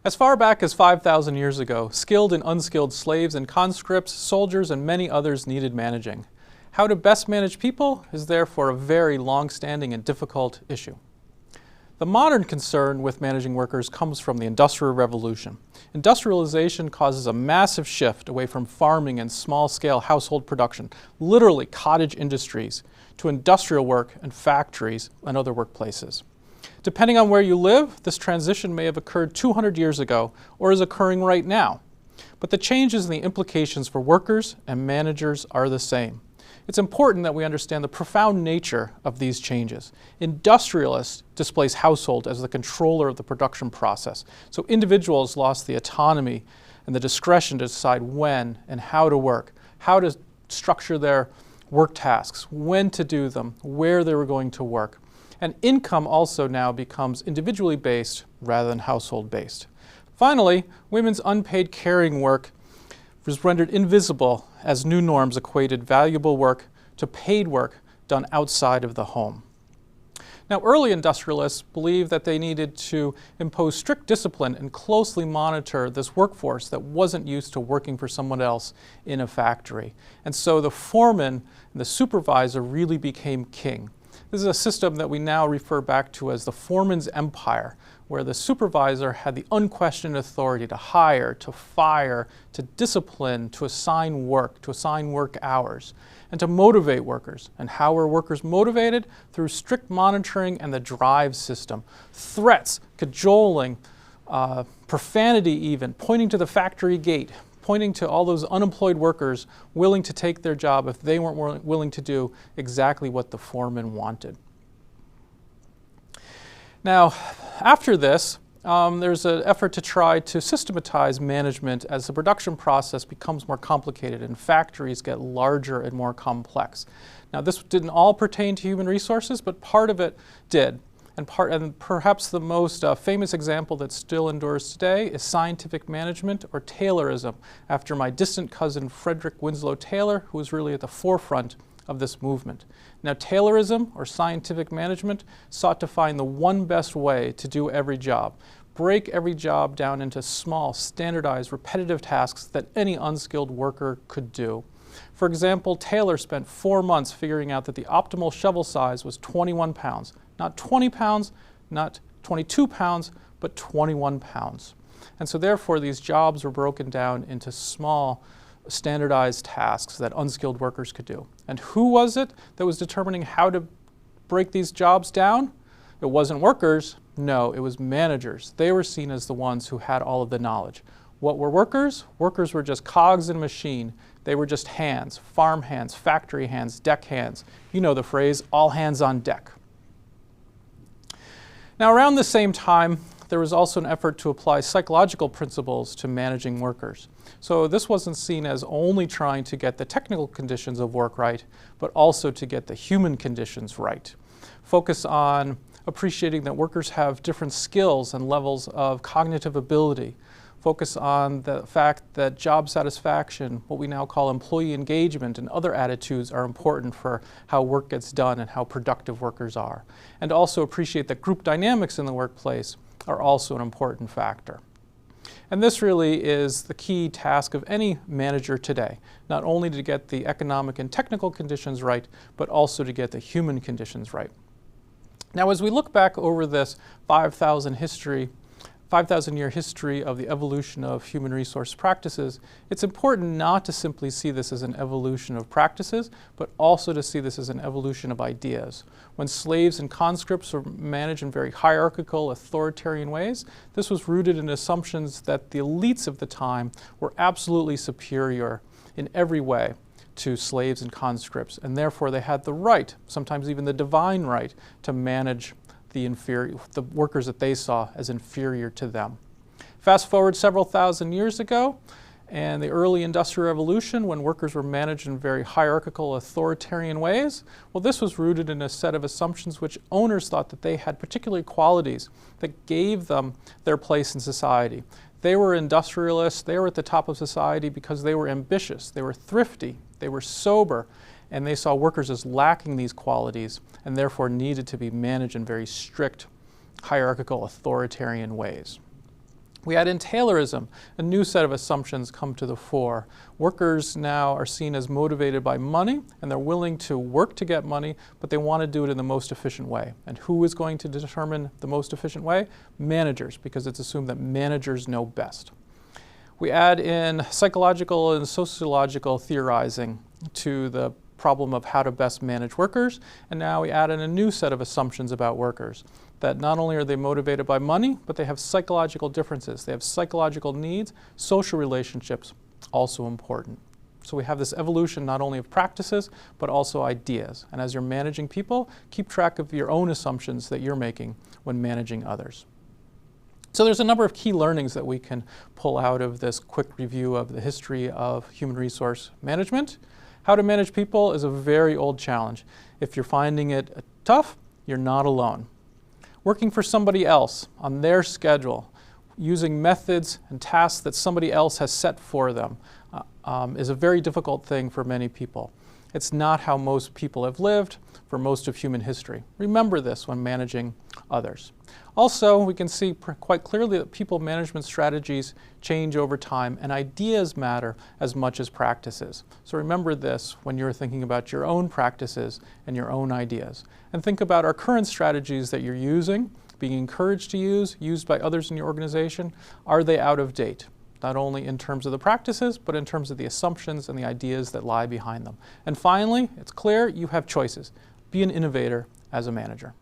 As far back as 5,000 years ago, skilled and unskilled slaves and conscripts, soldiers, and many others needed managing. How to best manage people is therefore a very long-standing and difficult issue. The modern concern with managing workers comes from the Industrial Revolution. Industrialization causes a massive shift away from farming and small-scale household production, literally cottage industries, to industrial work and factories and other workplaces. Depending on where you live, this transition may have occurred 200 years ago or is occurring right now. But the changes and the implications for workers and managers are the same. It's important that we understand the profound nature of these changes. Industrialists displaced household as the controller of the production process. So individuals lost the autonomy and the discretion to decide when and how to work, how to structure their work tasks, when to do them, where they were going to work. And income also now becomes individually based rather than household based. Finally, women's unpaid caring work was rendered invisible as new norms equated valuable work to paid work done outside of the home. Now, early industrialists believed that they needed to impose strict discipline and closely monitor this workforce that wasn't used to working for someone else in a factory. And so the foreman and the supervisor really became king. This is a system that we now refer back to as the foreman's empire, where the supervisor had the unquestioned authority to hire, to fire, to discipline, to assign work hours, and to motivate workers. And how were workers motivated? Through strict monitoring and the drive system. Threats, cajoling, profanity even, pointing to the factory gate, pointing to all those unemployed workers willing to take their job if they weren't willing to do exactly what the foreman wanted. Now, after this, there's an effort to try to systematize management as the production process becomes more complicated and factories get larger and more complex. Now, this didn't all pertain to human resources, but part of it did. And perhaps the most famous example that still endures today is scientific management, or Taylorism, after my distant cousin Frederick Winslow Taylor, who was really at the forefront of this movement. Now, Taylorism, or scientific management, sought to find the one best way to do every job. Break every job down into small, standardized, repetitive tasks that any unskilled worker could do. For example, Taylor spent 4 months figuring out that the optimal shovel size was 21 pounds. Not 20 pounds, not 22 pounds, but 21 pounds. And so therefore these jobs were broken down into small, standardized tasks that unskilled workers could do. And who was it that was determining how to break these jobs down? It wasn't workers, no, it was managers. They were seen as the ones who had all of the knowledge. What were workers? Workers were just cogs in a machine. They were just hands, farm hands, factory hands, deck hands. You know the phrase, all hands on deck. Now, around the same time, there was also an effort to apply psychological principles to managing workers. So this wasn't seen as only trying to get the technical conditions of work right, but also to get the human conditions right. Focus on appreciating that workers have different skills and levels of cognitive ability. Focus on the fact that job satisfaction, what we now call employee engagement, and other attitudes are important for how work gets done and how productive workers are. And also appreciate that group dynamics in the workplace are also an important factor. And this really is the key task of any manager today, not only to get the economic and technical conditions right, but also to get the human conditions right. Now, as we look back over this 5,000-year history of the evolution of human resource practices, it's important not to simply see this as an evolution of practices, but also to see this as an evolution of ideas. When slaves and conscripts were managed in very hierarchical, authoritarian ways, this was rooted in assumptions that the elites of the time were absolutely superior in every way to slaves and conscripts, and therefore they had the right, sometimes even the divine right, to manage the workers that they saw as inferior to them. Fast forward several thousand years ago, and the early Industrial Revolution, when workers were managed in very hierarchical, authoritarian ways, well, this was rooted in a set of assumptions which owners thought that they had particular qualities that gave them their place in society. They were industrialists, they were at the top of society because they were ambitious, they were thrifty, they were sober, and they saw workers as lacking these qualities and therefore needed to be managed in very strict, hierarchical, authoritarian ways. We add in Taylorism. A new set of assumptions come to the fore. Workers now are seen as motivated by money, and they're willing to work to get money, but they want to do it in the most efficient way. And who is going to determine the most efficient way? Managers, because it's assumed that managers know best. We add in psychological and sociological theorizing to the problem of how to best manage workers, and now we add in a new set of assumptions about workers, that not only are they motivated by money, but they have psychological differences. They have psychological needs, social relationships, also important. So we have this evolution not only of practices, but also ideas. And as you're managing people, keep track of your own assumptions that you're making when managing others. So there's a number of key learnings that we can pull out of this quick review of the history of human resource management. How to manage people is a very old challenge. If you're finding it tough, you're not alone. Working for somebody else on their schedule, using methods and tasks that somebody else has set for them is a very difficult thing for many people. It's not how most people have lived for most of human history. Remember this when managing others. Also, we can see quite clearly that people management strategies change over time, and ideas matter as much as practices. So remember this when you're thinking about your own practices and your own ideas. And think about our current strategies that you're using, being encouraged to use, used by others in your organization. Are they out of date? Not only in terms of the practices, but in terms of the assumptions and the ideas that lie behind them. And finally, it's clear you have choices. Be an innovator as a manager.